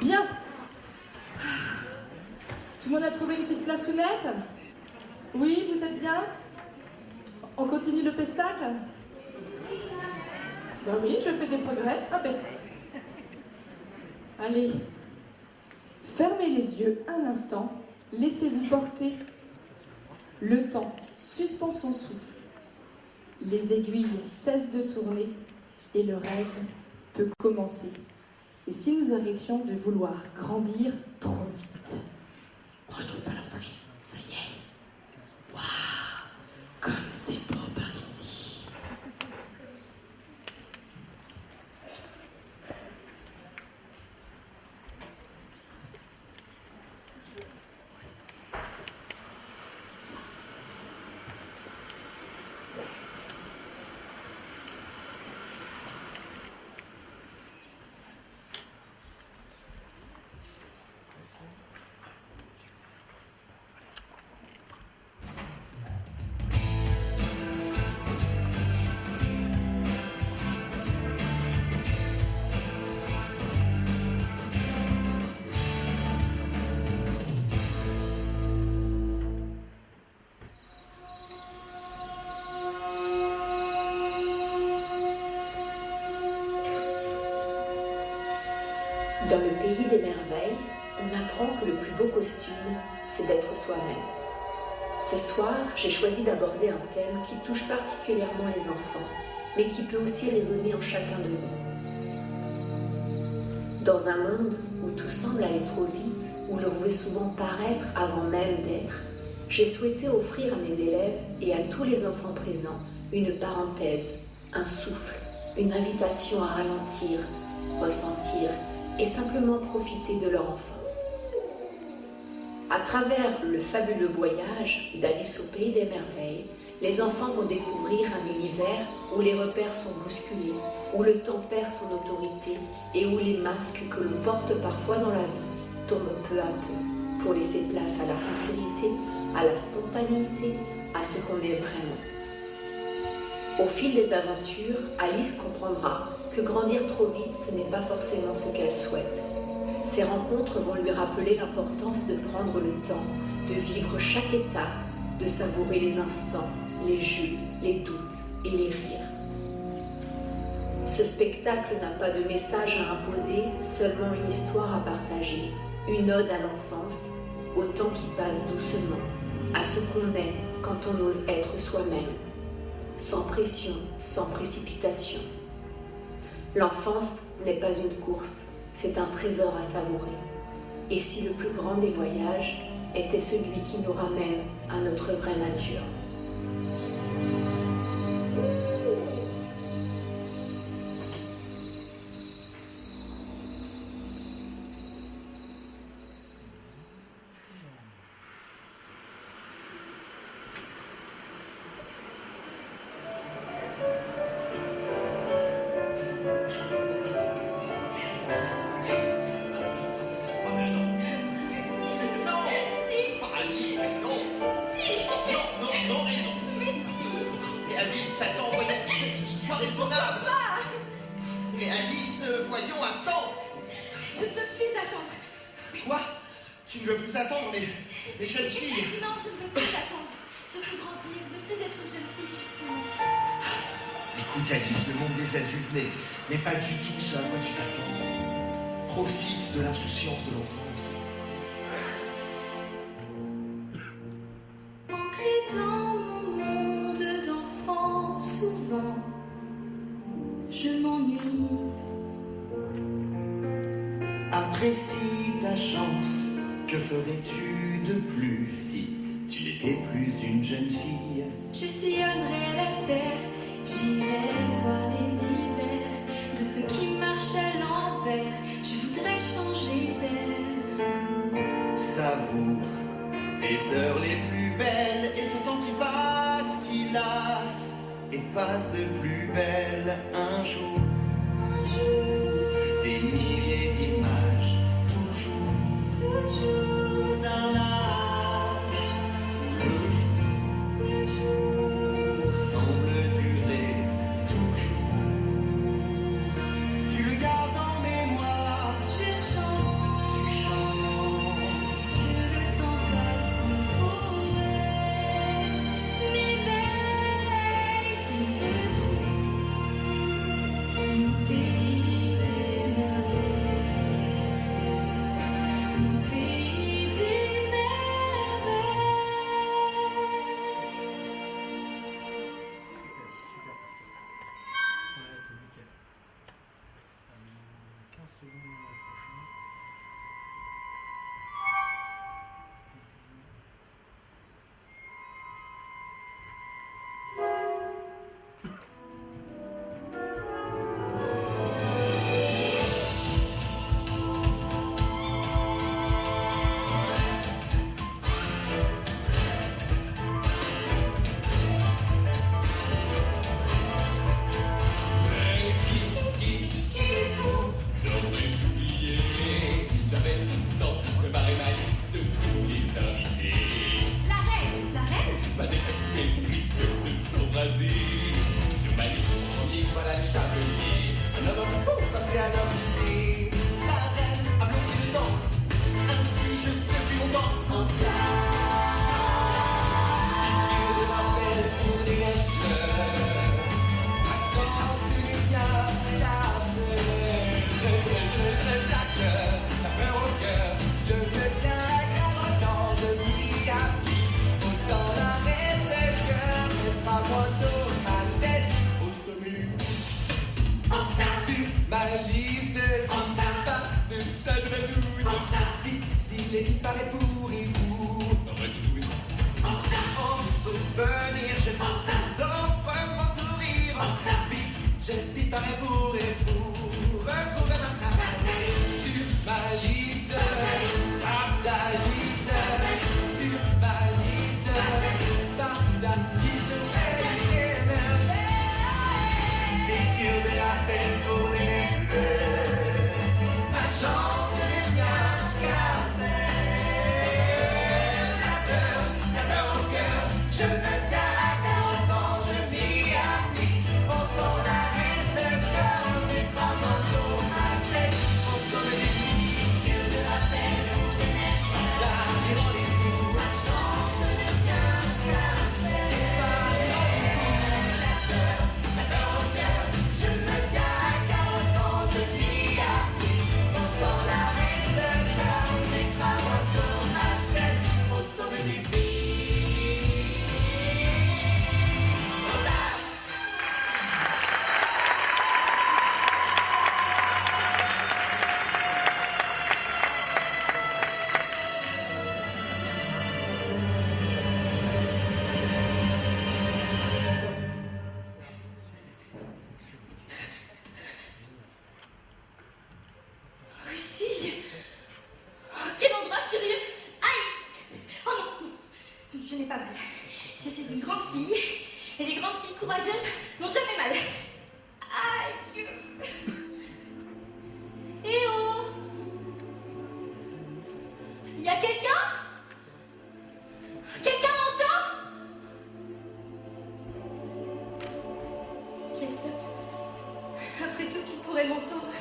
Bien. Tout le monde a trouvé une petite place nette? Oui, vous êtes bien? On continue le pestacle? Ben oui, je fais des progrès. Un pestacle. Allez. Fermez les yeux un instant. Laissez-vous porter. Le temps suspend son souffle. Les aiguilles cessent de tourner et le rêve peut commencer. Et si nous arrêtions de vouloir grandir trop vite? Moi, je trouve pas l'entrée. Ça y est. Waouh, comme c'est beau par ici. Dans le pays des merveilles, on apprend que le plus beau costume, c'est d'être soi-même. Ce soir, j'ai choisi d'aborder un thème qui touche particulièrement les enfants, mais qui peut aussi résonner en chacun de nous. Dans un monde où tout semble aller trop vite, où l'on veut souvent paraître avant même d'être, j'ai souhaité offrir à mes élèves et à tous les enfants présents une parenthèse, un souffle, une invitation à ralentir, ressentir, et simplement profiter de leur enfance. À travers le fabuleux voyage d'Alice au pays des merveilles, les enfants vont découvrir un univers où les repères sont bousculés, où le temps perd son autorité et où les masques que l'on porte parfois dans la vie tombent peu à peu pour laisser place à la sincérité, à la spontanéité, à ce qu'on est vraiment. Au fil des aventures, Alice comprendra que grandir trop vite, ce n'est pas forcément ce qu'elle souhaite. Ces rencontres vont lui rappeler l'importance de prendre le temps, de vivre chaque étape, de savourer les instants, les jeux, les doutes et les rires. Ce spectacle n'a pas de message à imposer, seulement une histoire à partager, une ode à l'enfance, au temps qui passe doucement, à ce qu'on est quand on ose être soi-même, sans pression, sans précipitation. L'enfance n'est pas une course, c'est un trésor à savourer. Et si le plus grand des voyages était celui qui nous ramène à notre vraie nature? Mais Alice, voyons, attends. Je ne peux plus attendre. Quoi? Tu ne veux plus attendre, mais jeune fille. Non, je ne veux plus attendre. Je veux grandir, ne plus être une jeune fille, justement. Écoute Alice, le monde des adultes n'est pas du tout ce à quoi tu t'attends. Profite de l'insouciance de l'enfance. Entrer dans mon monde d'enfant, souvent, je m'ennuie. Apprécie ta chance, que ferais-tu de plus si tu n'étais plus une jeune fille? Je sillonnerai la terre, j'irai voir les hivers, de ceux qui marchent à l'envers, je voudrais changer d'air. Savoure tes heures les plus belles et ce temps qui passe, qui lasse et passe de plus belle un jour. Des milliers d'images, toujours d'un âge où le jour semble durer toujours. Tu le gardes en mémoire, Je chante chapelier, un homme fou passé à l'homme d'idée. La reine a bloqué le temps, ainsi juste depuis longtemps. En piqûre de rappel pour les resteurs. Ma chance est bien placée. Je la cœur, la peur au cœur. Je me tiens à carotte, je m'y applique. Autant l'arrêt de cœur, mettra moineau ma tête au sommet du en retard sur ma liste, en retard de chaque tout. En retard vite, s'il est disparaît pour et pour. En retard, en souvenir, je offre mon sourire. En retard vite, je disparais pour et pour. Retrouver ma trace sur ma liste, par ta liste, sur ma liste, par ta liste, piqûre de la peine pour les fleurs. Ma chance est bien gardée. La peur au cœur, je me garde autant je m'y applique. Autant l'arrêt de cœur mettra mon dos ma tête au sommet du piqûre de la peine pour les fleurs. Des rendez-vous, ma chance est bien gardée. La peur au cœur, je me garde autant je m'y applique. Autant l'arrêt de cœur mettra mon dos ma tête au sommet du pic. Où suis-je? Oh, quel endroit curieux! Aïe! Oh non! Je n'ai pas mal. Je suis une grande fille, et les grandes filles courageuses n'ont jamais mal. Aïe! Eh oh! Y a quelqu'un? Quelqu'un m'entend? Qu'elle saute. Après tout, qui pourrait m'entendre?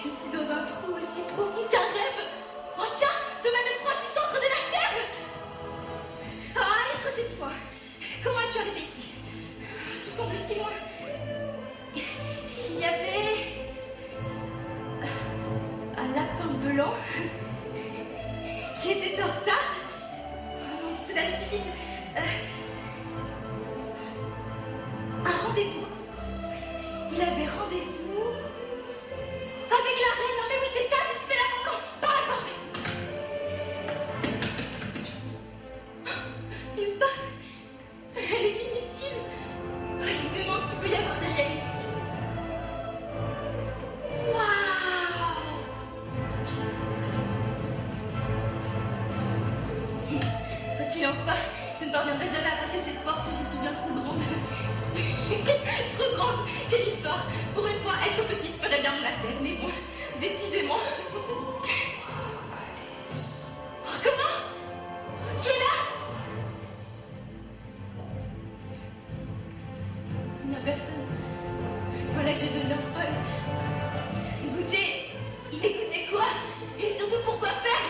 Je suis dans un trou aussi profond qu'un rêve. Oh tiens, je dois même être proche du centre de la Terre. Ah, Alice, ressaisis-toi. Comment es-tu arrivée ici? Tout semble si loin. Il y avait un lapin blanc qui était en retard. Oh non, tu te donnes si vite. Un rendez-vous. Il avait rendez-vous avec la reine. Non mais oui, c'est ça, je suis là maintenant. Par la porte. Une porte. Elle est minuscule. Oh, je me demande ce qu'il peut y avoir derrière ici. Waouh. Quoi qu'il en soit, je ne parviendrai jamais à passer cette porte. Je suis bien trop grande. Trop grande. Quelle histoire. Pour une fois, être petite ferait bien mon affaire. Mais bon, décidément. Oh, comment? Qui est là? Il n'y a personne. Voilà que je deviens folle. Écoutez quoi? Et surtout pourquoi faire?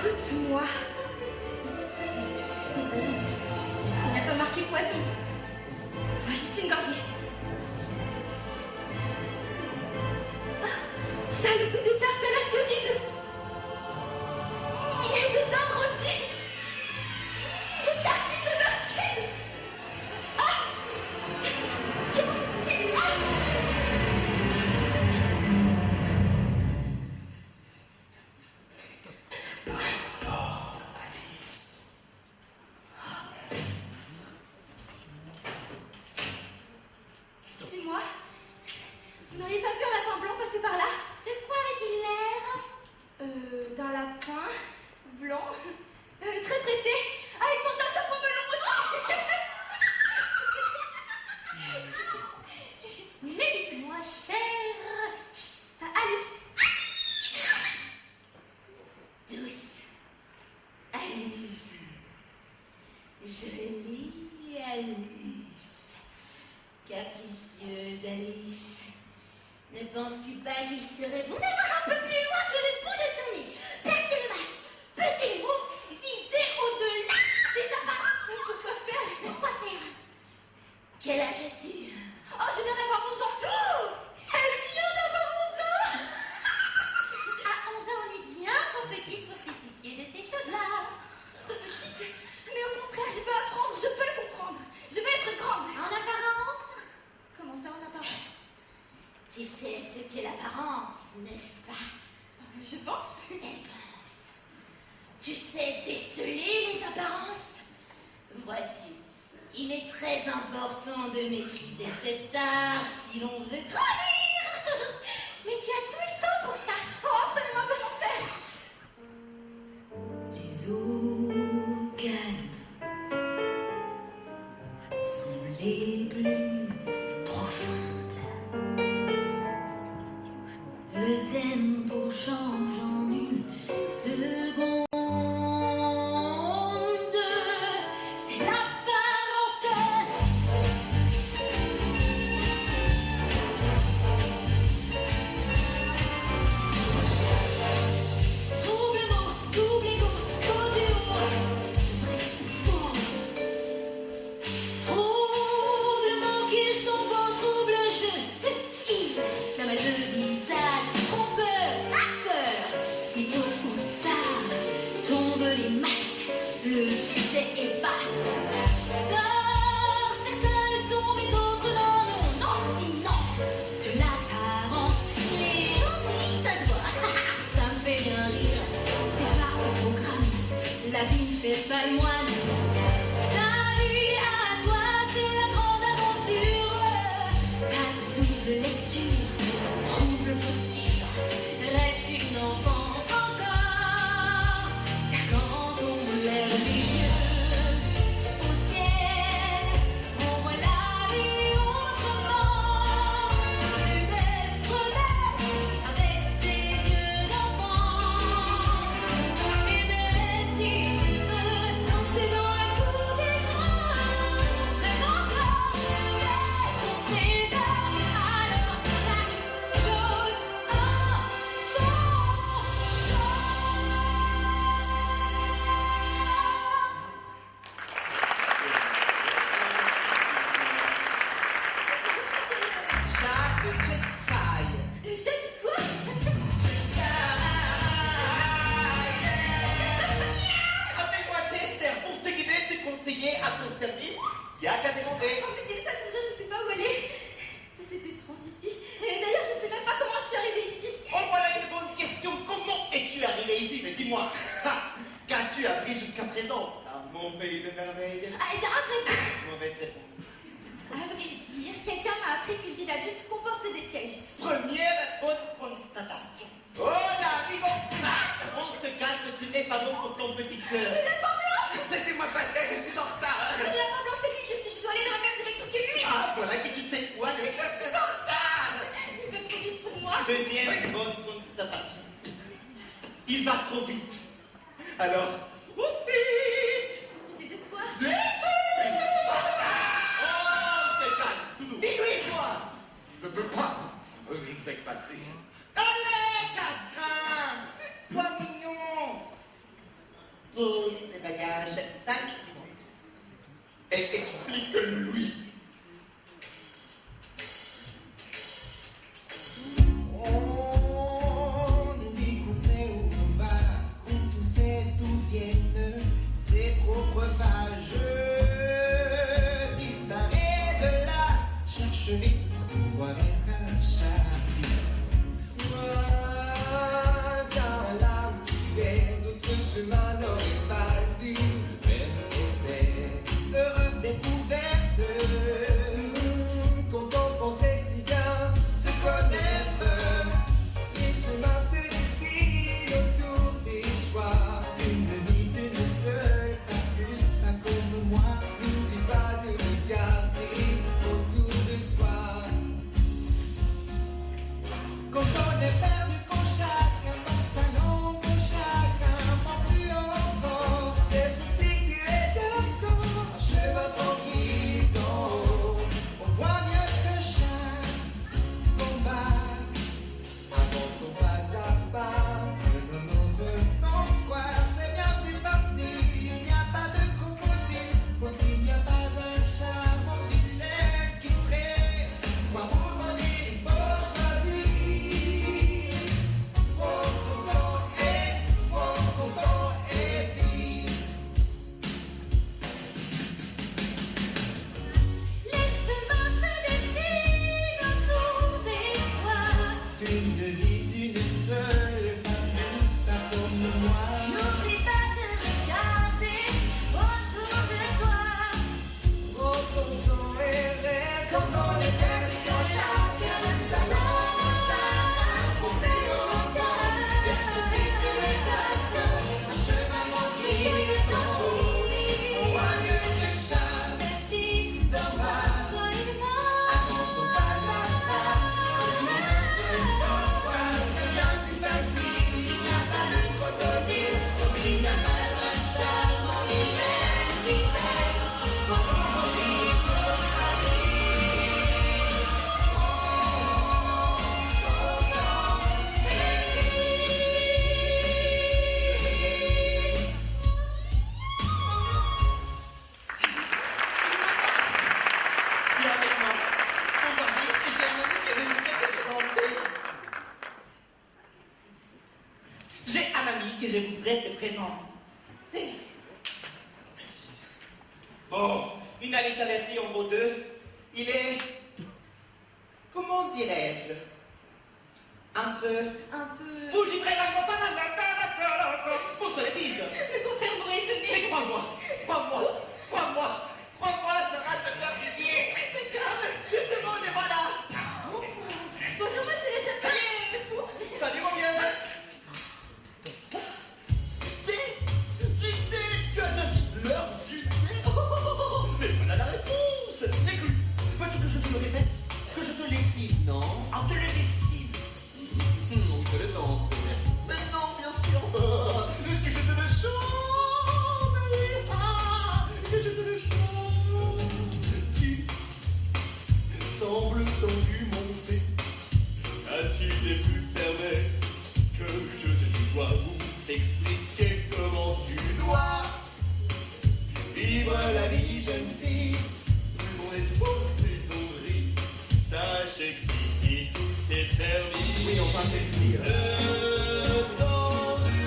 Écoute-moi. Il n'a pas marqué poison. Juste une gorgée. Ça a le goût de tarte à la cerise. Et de dinde rôtie. De tartines de tartine. Ah! Excusez-moi, vous n'auriez pas vu un lapin blanc passer par là? De quoi avait-il l'air? D'un lapin blanc, très pressé. Ah, il porte un chapeau melon aussi. Mais dites-moi, chère Alice. Douce Alice, jolie Et Alice, capricieuse Alice, ne penses-tu pas qu'il serait bon d'avoir un peu plus loin que le bout de son nez? Percer le masque, peser les mots, viser au-delà des apparences. Pourquoi faire? Pourquoi faire? Quel âge as-tu? Oh, je viens d'avoir 11 ans. Oh, elle vient d'avoir 11 ans. À 11 ans, on est bien trop petite pour se soucier de ces choses-là. Trop petite? Mais au contraire, je peux apprendre, je peux comprendre. Je veux être grande. En apparence? Comment ça, en apparence? Tu sais ce qu'est l'apparence, n'est-ce pas? Je pense. Elle pense. Tu sais déceler les apparences? Vois-tu, il est très important de maîtriser cet art si l'on veut grandir. Mais tu as tout le temps pour ça. Oh, apprenez-moi comment faire. Les eaux calmes sont les plus profondes. Le tempo change en une seconde. C'est l'apparence. Trouble mot, double égo, côté haut, vrai ou faux. Trouble mots qu'ils sont beaux, trouble je te hais. L'homme a deux visages, trompeur, acteur. Mais tôt ou tard, tombent les masques, le sujet est vaste. Tard, certains le sont, mais d'autres non, non, non, sinon de l'apparence, les gentils, ça se voit. Ça me fait bien rire, c'est pas au programme, la vie ne fait pas le moine. Ta vie à toi, c'est la grande aventure. Pas de double lecture, trouble posture, reste une enfant encore. Car quand on lève les yeux au ciel, on voit la vie autrement. Plus belle, avec tes yeux d'enfant. Et même si tu veux danser dans la cour des grands, rêve encore, c'est ton trésor. Alors chaque chose en son Jacques Cheshire. Le chat du quoi? Appelle-moi Chester pour te guider, te conseiller à ton service. Y'a qu'à demander. Oh, mais ça tombe bien, je ne sais pas où aller. Tout est étrange ici. Et d'ailleurs, je ne sais même pas comment je suis arrivée ici. Oh, voilà une bonne question. Comment es-tu arrivé ici? Mais dis-moi, qu'as-tu appris jusqu'à présent? Ah, mon pays de merveille. Ah, eh bien, à vrai dire, Mauvaise réponse. quelqu'un m'a appris qu'une vie d'adulte comporte des pièges. Première bonne constatation. Oh là, vivons. On se calme, ce n'est pas bon pour ton petite sœur. Laissez-moi passer, je suis en retard. C'est la part blanc, c'est lui que je suis. Je dois aller dans la même direction que lui. Ah, voilà que tu sais où aller, je suis en retard. Il va trop vite pour moi. Deuxième bonne constatation. Il va trop vite. Alors, profite. Et de quoi? Oh, c'est calme, Doudou. Dis-lui, toi. Je peux pas. Je ne fais que passer. Allez, Castrin. Sois mignon. Pose tes bagages 5 minutes. Et explique-lui. On dit qu'on sait où on va, qu'on tout sait d'où viennent ses propres pages. Disparaît de là, cherche vite pour voir un chapitre. voudrais te présenter. Bon, une Alice avertie en vaut deux. Il est, comment dirais-je, un peu... Vous, j'y ferai la qu'on se le dise. Le concert m'aurait étonné. Mais crois-moi, ça va te faire du bien. Justement, les voilà. Bonjour, monsieur les chevaliers. Salut, mon vieux. Tu as bien dit l'heure du thé. Mais voilà la réponse. Écoute, veux-tu que je te le répète? Que je te l'écris? Non. Ah, te le dessine. On te le danse, peut-être. Mais non, bien sûr. Que je te le chante. Que je te le chante. Tu sembles tendu monter. As-tu des plus pervers que je te dois vous t'expliquer comment tu dois vivre la vie, jeune fille? Plus on est beau, plus on brille. Sachez qu'ici tout est permis. Oui, enfin c'est dire. Le temps du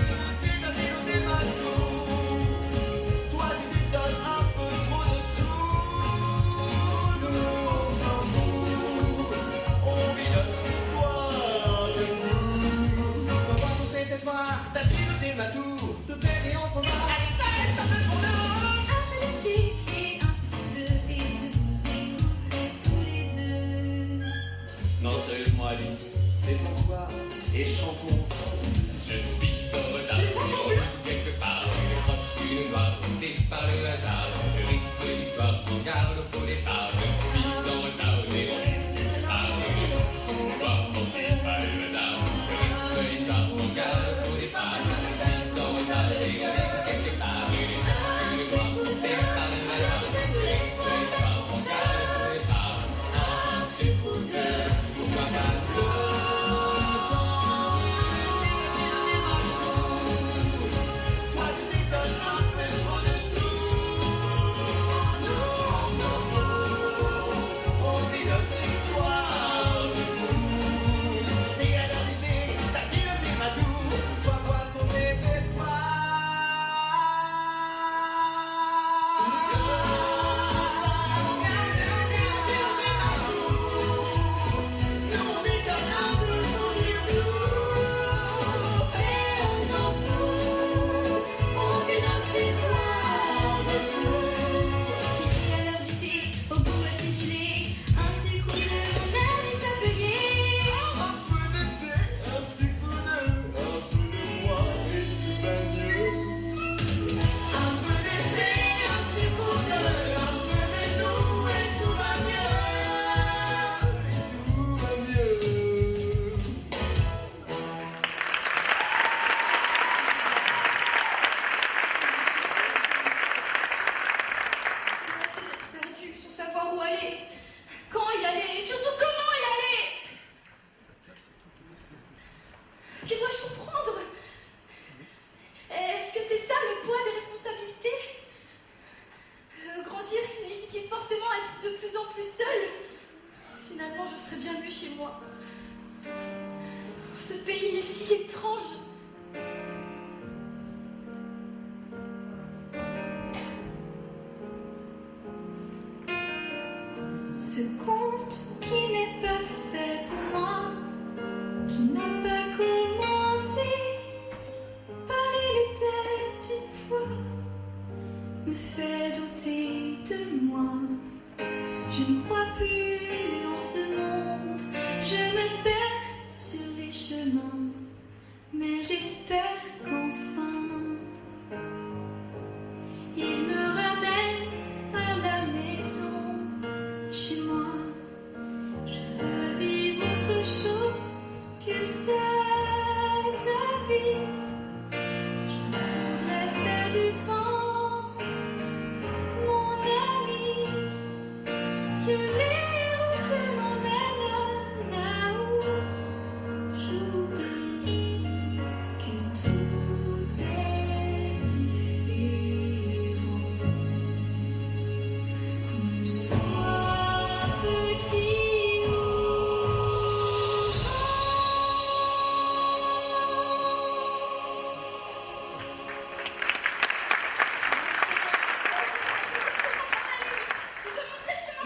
détail des bateaux. Toi tu t'étonnes un peu trop de tout. Nous on s'en fout. On vit notre histoire de nous. Comment c'est cette fois? T'as-tu noté ma tour? Tout est mis en format. Allez, fais un peu pour nous. Arrêtez et un souffle et je vous écouterai tous les deux. Non, sérieusement, Alice, détends-toi et chantons ensemble. Je suis en retard, et on va quelque part. Une croche, une noire, portée par le hasard. Le rythme de l'histoire prend garde au faux départ. Je suis en retard, et on va quelque part. Une noire, portée par le hasard. Le rythme de l'histoire prend garde au faux départ. Je suis en retard, et on va quelque part. Une noire, portée par le hasard. Le rythme de l'histoire prend garde au faux départ. Un sucre ou deux, pourquoi pas Toi tu t'étonnes un peu trop de tout. Nous on s'en fout. On vit notre histoire de fou. C'est la vérité, t'as-tu noté ma tour? Toi bois ton Nous on déconne un peu trop sur tout. Et on s'en fout. On vit notre histoire de fou. J'ai à l'heure du thé, au goût acidulé, un sucre ou deux, mon ami chapelier. Un peu de thé, un sucre ou deux, un peu de moi et tu vas mieux. Un peu de thé, un sucre ou deux, un peu de nous et tout va mieux. Et tout va mieux. C'est d'être perdu sans savoir où aller, quand y aller, et surtout comment y aller. Que dois-je comprendre? Est-ce que c'est ça le poids des responsabilités? Grandir signifie-t-il forcément être de plus en plus seul? Finalement, je serais bien mieux chez moi. Ce pays est si étrange. Ce conte qui n'est pas fait pour moi, qui n'a pas commencé par il était une fois, me fait douter de moi. Je ne crois plus en ce monde, je me perds sur les chemins, mais j'espère qu'enfin il me ramène à la maison, chez moi. Je veux vivre autre chose que cette vie. Je voudrais faire du temps, mon ami, que les routes m'emmènent là où j'oublie que tout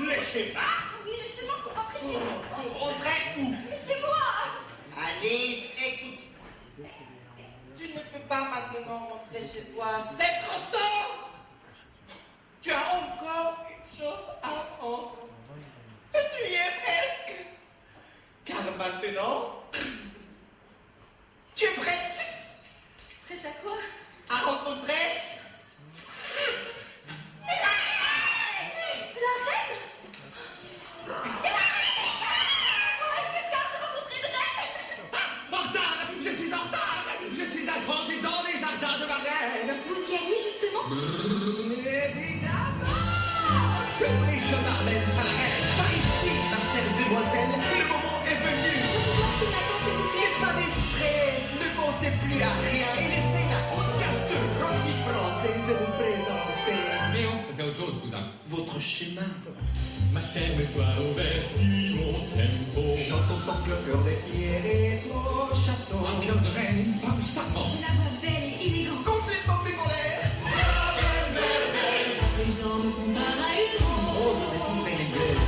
Les schémas? Oui, le chemin pour rentrer chez moi. Pour rentrer où? Chez moi. Alice, écoute. Tu ne peux pas maintenant rentrer chez toi. C'est trop tôt. Tu as encore une chose à apprendre. Et tu y es presque. Car maintenant, tu es prête Prête à quoi? à rencontrer La reine. En retard! Je suis en retard! Je suis attendu dans les jardins de ma reine! Vous y allez justement? Évidemment! Sur les chemins mènent à la reine! Par ici, ma chère demoiselle, le moment est venu! Dites-moi ce qui m'attend, s'il vous plaît. Pas de stress, ne pensez plus à rien et laissez la haute gastronomie française vous présenter Mais on faisait autre chose, cousin. votre chemin. Ma chère, mets-toi au vert, suis mon tempo. J'entends ton cœur de pierre et ton château. Un cœur de reine, une femme charmante. J'ai la voix belle et élégante. Complètement bipolaire. Les gens me comparent à une rose.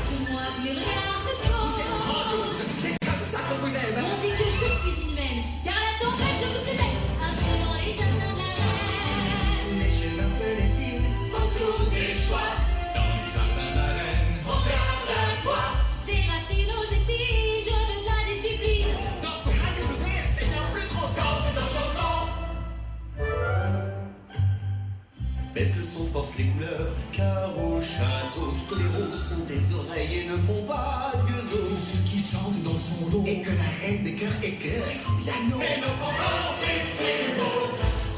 Sur moi, tous les regards se posent. C'est comme ça qu'on vous aime. On dit que je suis inhumaine. Car à la tempête, je coupe les têtes. Insolent les jardins de la reine. Les chemins se dessinent. Autour des choix. Dans les jardins de la reine. Regarde à toi. Tes racines aux épines. Je de la discipline. Dans ce rayon de terre, c'est bien plus trop tard, c'est nos chansons. Baisse le son, force les couleurs, car au château, toutes les roses ont des oreilles et ne font pas de vieux Tous os. ceux qui chantent dans son dos. Et que la reine des cœurs écœure son piano. Et ne font pas monter ses mots.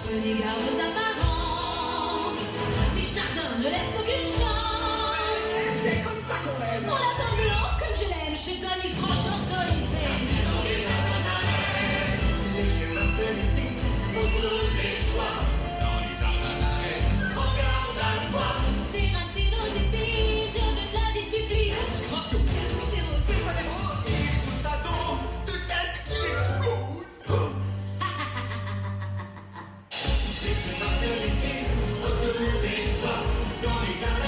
Prenez garde aux apparences. Les jardins ne laissent aucune chance. C'est comme ça qu'on aime. Mon lapin blanc, comme je l'aime, je donne, il prend, j'ordonne, il baisse. Les chemins se dessinent. Autour des choix. Dans les jardins de la reine. Regarde à toi. Tes racines aux épines, je veux de la discipline. C'est rose. C'est pas des mots, il pousse sa danse de tête qui explose. Les chemins se dessinent autour des choix. Dans les jardins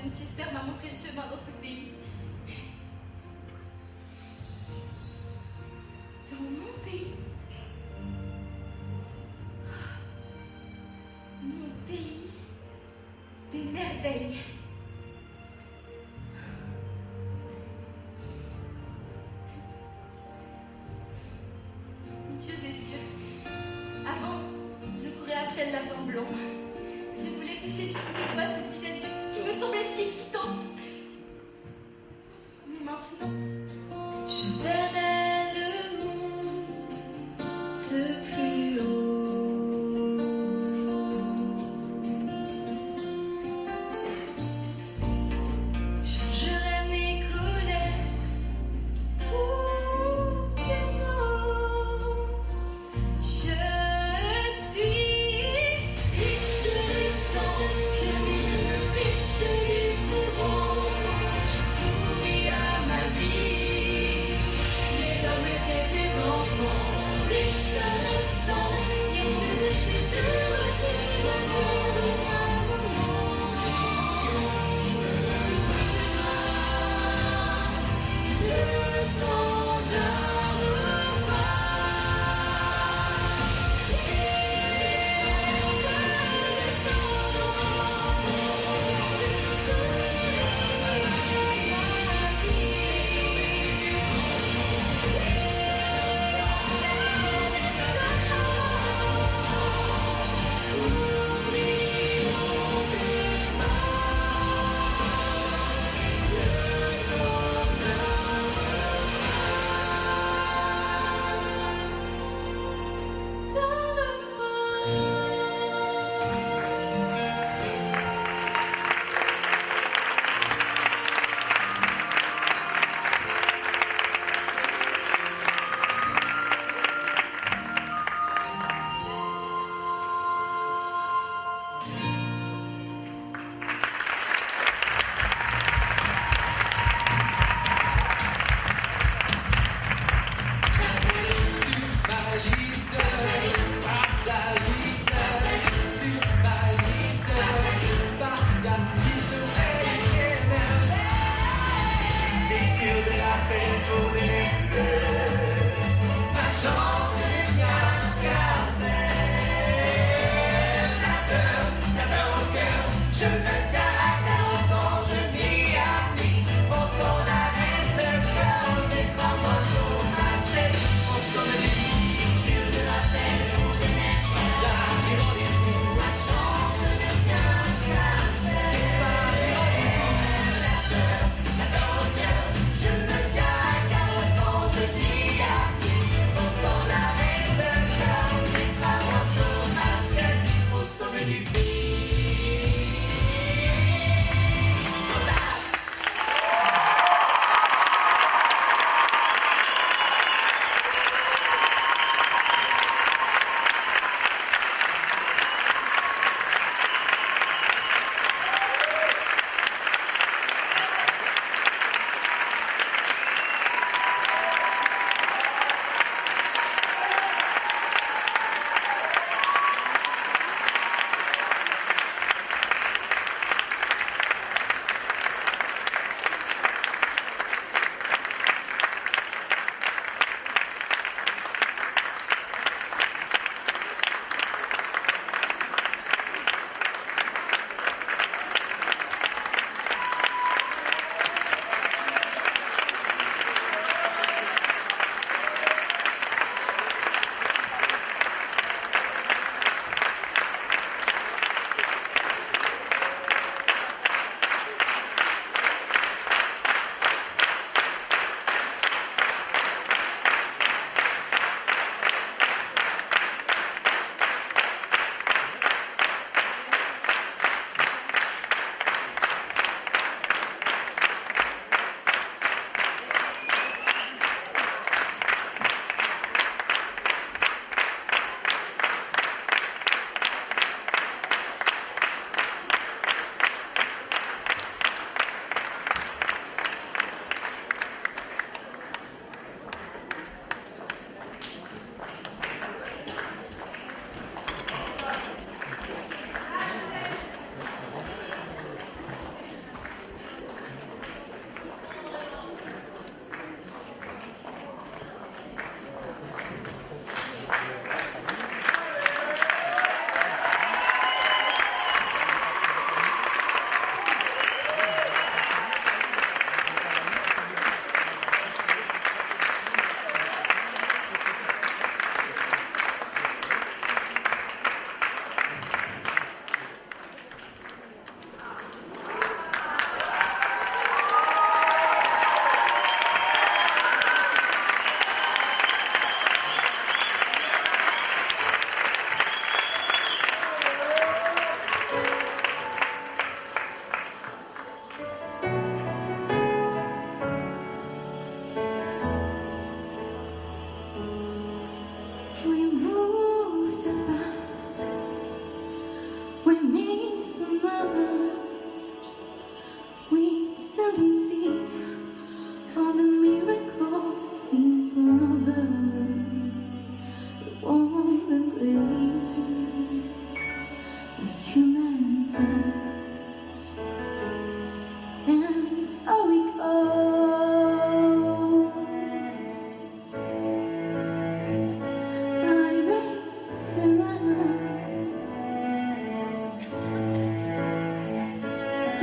même, j'espère, m'a montré le chemin dans ce pays. Dans mon pays. Mon pays des merveilles. Une chose est sûre, avant, je courais après le lapin blanc. Je voulais toucher du bout des doigts cette vie d'adulte qui me semblait si excitante. Mais maintenant, je verrai le monde de plus haut. Changerai mes couleurs pour des mots. Je suis riche de sang, je me fiche du second. Je souris à ma vie, les hommes étaient des enfants, riches de sang, et je ne sais plus que l'amour de un moment. Je me le temps d'un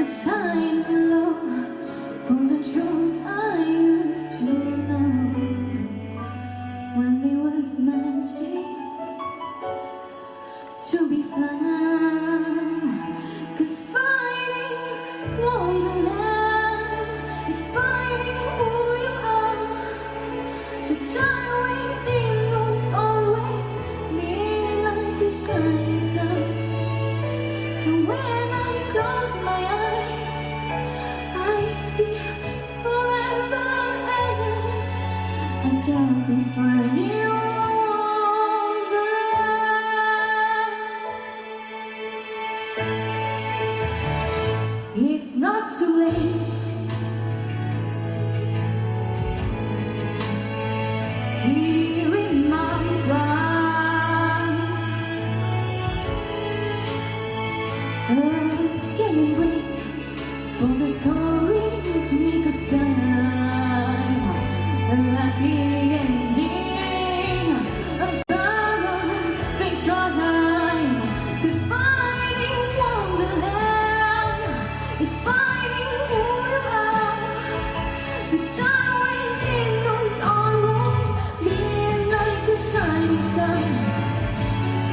the time below for the truth I used to know when there was magic to be found. 'Cause finding wonderland is finding who you are. The child within knows always being like a shining star. So when I close my eyes, I see forever and I got to find you on the land. It's not too late. Here in my prime, it's getting break for the story's nick of time. A happy ending, a balance they try. 'Cause finding wonderland is finding who you are. The child within knows always being like a shining star.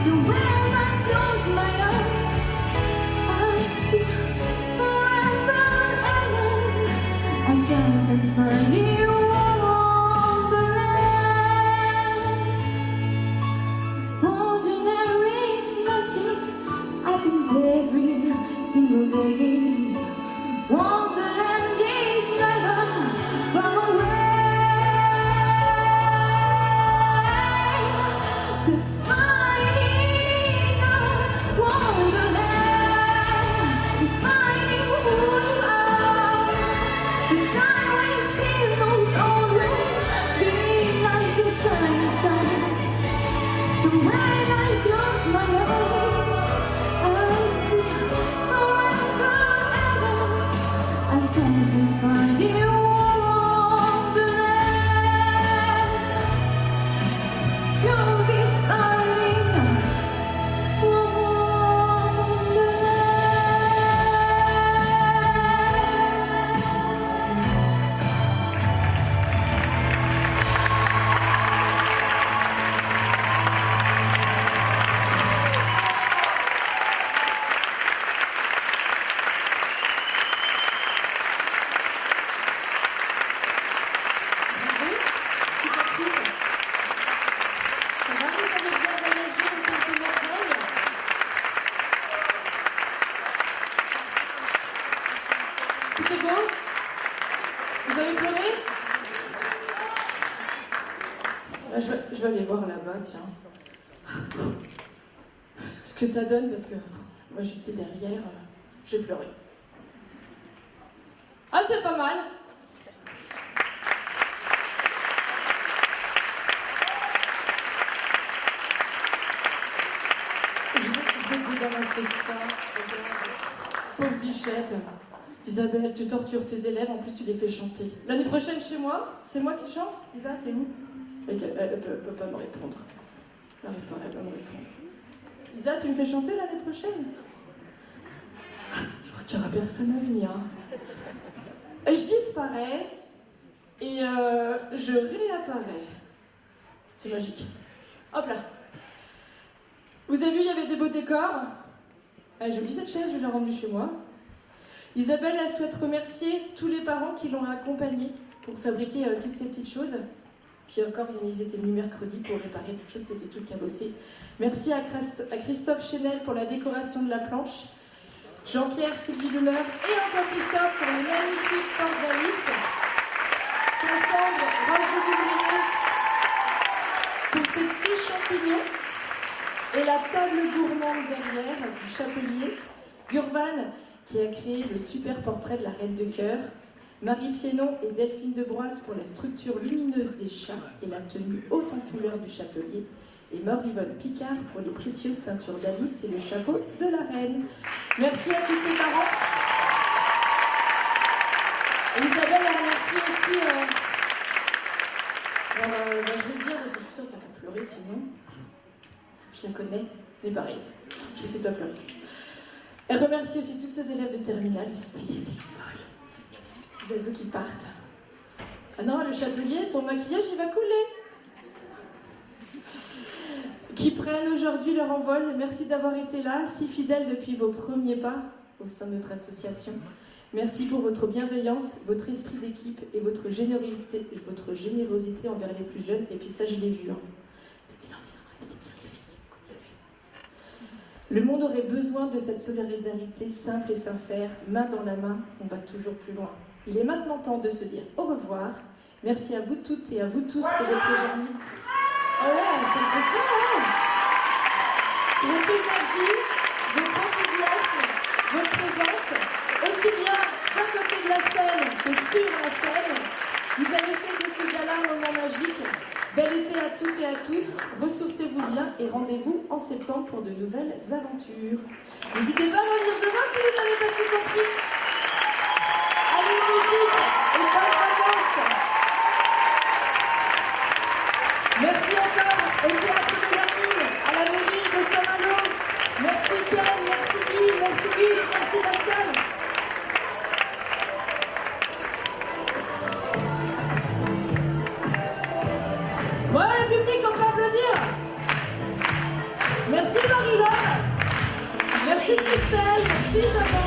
So when I close my eyes, I see forever and I gotta find you on the land. Ordinary magic happens every single day. Wonderland is never far away. 'Cause finding a wonderland is finding who you are. The child within knows always being like a shining star. So when I close my eyes, I see forever and I can't find you on the land. You'll be finding C'est beau? Vous avez pleuré? Je vais aller voir là-bas, tiens. Ce que ça donne, parce que moi j'étais derrière, j'ai pleuré. Ah, c'est pas mal! Je vais te débarrasser de ça. Pauvre bichette. Isabelle, tu tortures tes élèves, en plus tu les fais chanter. L'année prochaine chez moi, c'est moi qui chante? Isa, t'es où? Elle peut pas me répondre. Elle n'arrive pas à me répondre. Isa, tu me fais chanter l'année prochaine? Je crois qu'il n'y aura personne à venir. Et je disparais et je réapparais. C'est magique. Hop là. Vous avez vu, il y avait des beaux décors. J'ai oublié cette chaise, je l'ai rendue chez moi. Isabelle, elle souhaite remercier tous les parents qui l'ont accompagnée pour fabriquer toutes ces petites choses. Puis encore, ils étaient venus mercredi pour réparer quelque chose qui était tout cabossé. Merci à Christophe Chenel pour la décoration de la planche. Jean-Pierre, Sylvie Demeur et encore Christophe pour les magnifiques portes d'Alice. Cassandre, Roger Duvrier pour ces petits champignons. Et la table gourmande derrière du chapelier. Gurvan qui a créé le super portrait de la Reine de Cœur. Marie Piénon et Delphine Debroise pour la structure lumineuse des chats et la tenue haute en couleur du chapelier. Et Maure-Yvonne Picard pour les précieuses ceintures d'Alice et le chapeau de la Reine. Merci à tous ces parents. Et Isabelle a remercié aussi... je vais le dire parce que je suis sûre qu'elle va pleurer sinon. Je la connais, mais pareil, je ne sais pas pleurer. Elle remercie aussi tous ses élèves de terminale. Ça y est, c'est le vol. Ces oiseaux qui partent. Ah non, le chapelier, ton maquillage, il va couler. Qui prennent aujourd'hui leur envol. Merci d'avoir été là, si fidèles depuis vos premiers pas au sein de notre association. Merci pour votre bienveillance, votre esprit d'équipe et votre générosité envers les plus jeunes. Et puis ça, je l'ai vu. Hein. C'était en disant, c'est bien les filles, continuez. Le monde aurait besoin de cette solidarité simple et sincère, main dans la main, on va toujours plus loin. Il est maintenant temps de se dire au revoir. Merci à vous toutes et à vous tous pour votre permis. Oh ouais, ça me fait peur, hein. Votre énergie, votre enthousiasme, votre présence, aussi bien d'un côté de la scène que sur la scène. Vous avez fait de ce gala un moment magique. Bel été à toutes et à tous. Ressourcez-vous bien et rendez-vous en septembre pour de nouvelles aventures. N'hésitez pas à revenir demain si vous n'avez pas tout compris. Allez, musique et bonnes vacances. Merci encore au Théâtre des Anonymes, à la mairie de Saint-Malo. Merci Ken, merci Guy, merci Gus, merci Pascal. Ouais, le public, on peut applaudir. Merci Marie-Laure. Merci Christelle, merci Maman.